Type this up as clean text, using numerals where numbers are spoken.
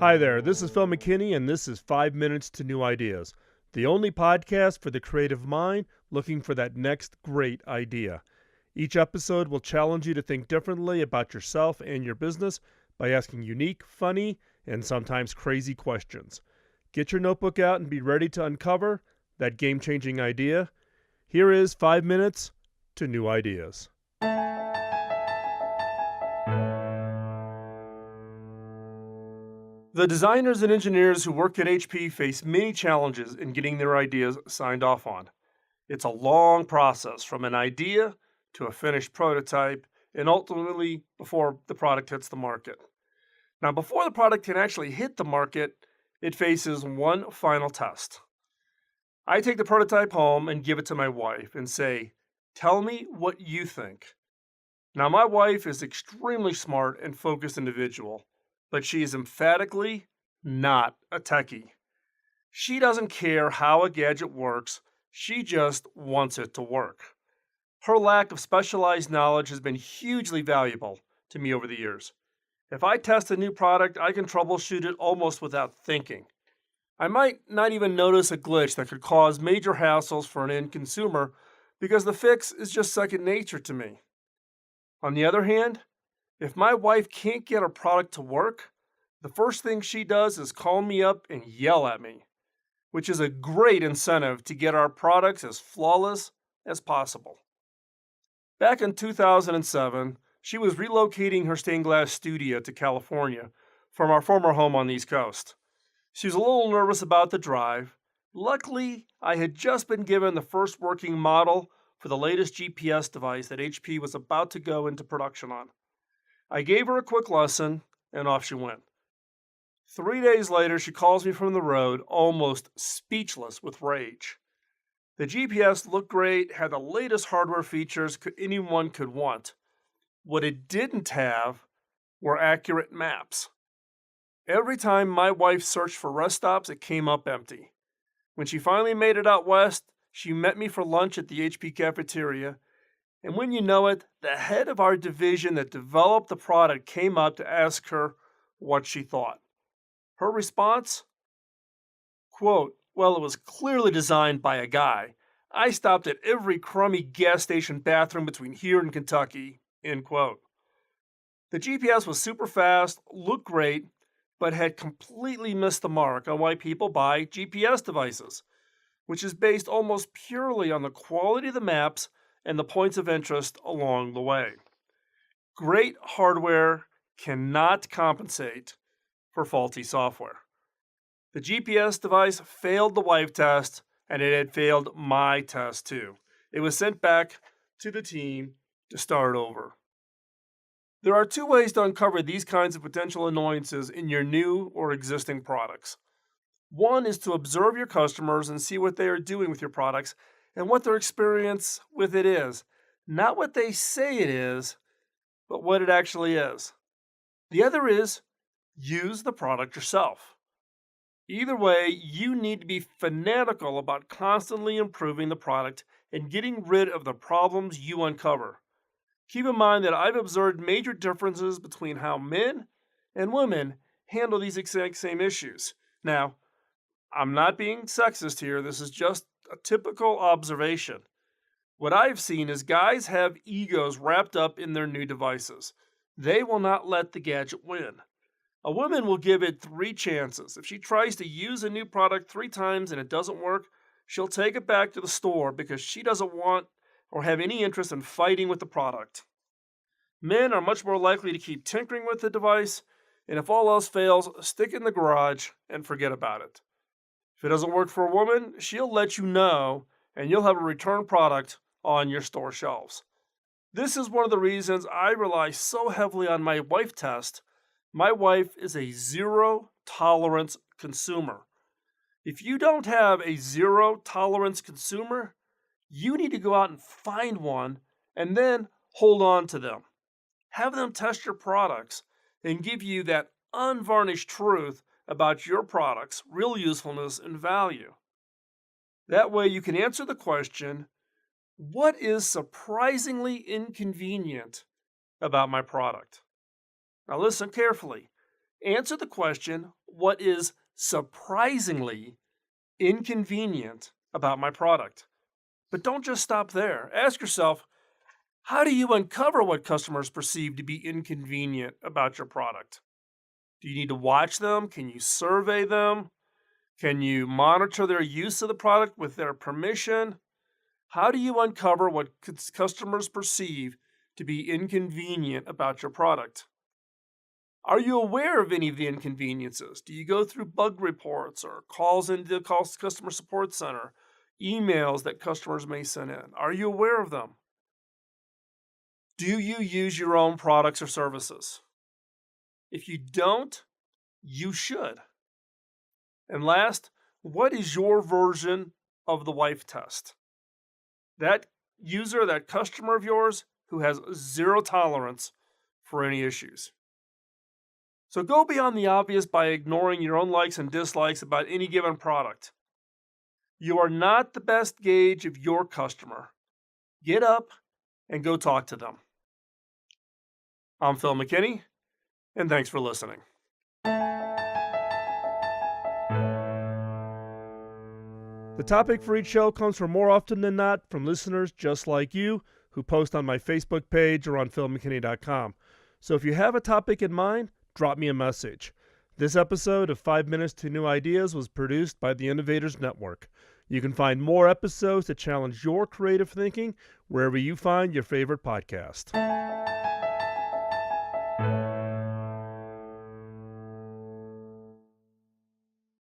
Hi there, this is Phil McKinney, and this is 5 Minutes to New Ideas, the only podcast for the creative mind looking for that next great idea. Each episode will challenge you to think differently about yourself and your business by asking unique, funny, and sometimes crazy questions. Get your notebook out and be ready to uncover that game changing idea. Here is 5 Minutes to New Ideas. The designers and engineers who work at HP face many challenges in getting their ideas signed off on. It's a long process from an idea to a finished prototype and ultimately before the product hits the market. Now, before the product can actually hit the market, it faces one final test. I take the prototype home and give it to my wife and say, "Tell me what you think." Now, my wife is extremely smart and focused individual, but she is emphatically not a techie. She doesn't care how a gadget works, she just wants it to work. Her lack of specialized knowledge has been hugely valuable to me over the years. If I test a new product, I can troubleshoot it almost without thinking. I might not even notice a glitch that could cause major hassles for an end consumer because the fix is just second nature to me. On the other hand, if my wife can't get a product to work, the first thing she does is call me up and yell at me, which is a great incentive to get our products as flawless as possible. Back in 2007, she was relocating her stained glass studio to California from our former home on the East Coast. She was a little nervous about the drive. Luckily, I had just been given the first working model for the latest GPS device that HP was about to go into production on. I gave her a quick lesson, and off she went. 3 days later, she calls me from the road, almost speechless with rage. The GPS looked great, had the latest hardware features anyone could want. What it didn't have were accurate maps. Every time my wife searched for rest stops, it came up empty. When she finally made it out west, she met me for lunch at the HP cafeteria, and when you know it, the head of our division that developed the product came up to ask her what she thought. Her response? Quote, "Well, it was clearly designed by a guy. I stopped at every crummy gas station bathroom between here and Kentucky." End quote. The GPS was super fast, looked great, but had completely missed the mark on why people buy GPS devices, which is based almost purely on the quality of the maps and the points of interest along the way. Great hardware cannot compensate for faulty software. The GPS device failed the wife test, and it had failed my test too. It was sent back to the team to start over. There are two ways to uncover these kinds of potential annoyances in your new or existing products. One is to observe your customers and see what they are doing with your products and what their experience with it is. Not what they say it is, but what it actually is. The other is use the product yourself. Either way, you need to be fanatical about constantly improving the product and getting rid of the problems you uncover. Keep in mind that I've observed major differences between how men and women handle these exact same issues. Now, I'm not being sexist here, this is just a typical observation. What I've seen is guys have egos wrapped up in their new devices. They will not let the gadget win. A woman will give it 3 chances. If she tries to use a new product 3 times and it doesn't work, she'll take it back to the store because she doesn't want or have any interest in fighting with the product. Men are much more likely to keep tinkering with the device, and if all else fails, stick it in the garage and forget about it. If it doesn't work for a woman, she'll let you know, and you'll have a return product on your store shelves. This is one of the reasons I rely so heavily on my wife test. My wife is a zero tolerance consumer. If you don't have a zero tolerance consumer, you need to go out and find one and then hold on to them. Have them test your products and give you that unvarnished truth about your product's real usefulness and value. That way you can answer the question, what is surprisingly inconvenient about my product? Now listen carefully. Answer the question, what is surprisingly inconvenient about my product? But don't just stop there. Ask yourself, how do you uncover what customers perceive to be inconvenient about your product? Do you need to watch them? Can you survey them? Can you monitor their use of the product with their permission? How do you uncover what customers perceive to be inconvenient about your product? Are you aware of any of the inconveniences? Do you go through bug reports or calls into the customer support center, emails that customers may send in? Are you aware of them? Do you use your own products or services? If you don't, you should. And last, what is your version of the wife test? That user, that customer of yours who has zero tolerance for any issues. So go beyond the obvious by ignoring your own likes and dislikes about any given product. You are not the best gauge of your customer. Get up and go talk to them. I'm Phil McKinney, and thanks for listening. The topic for each show comes from more often than not from listeners just like you who post on my Facebook page or on philmckinney.com. So if you have a topic in mind, drop me a message. This episode of 5 Minutes to New Ideas was produced by the Innovators Network. You can find more episodes that challenge your creative thinking wherever you find your favorite podcast.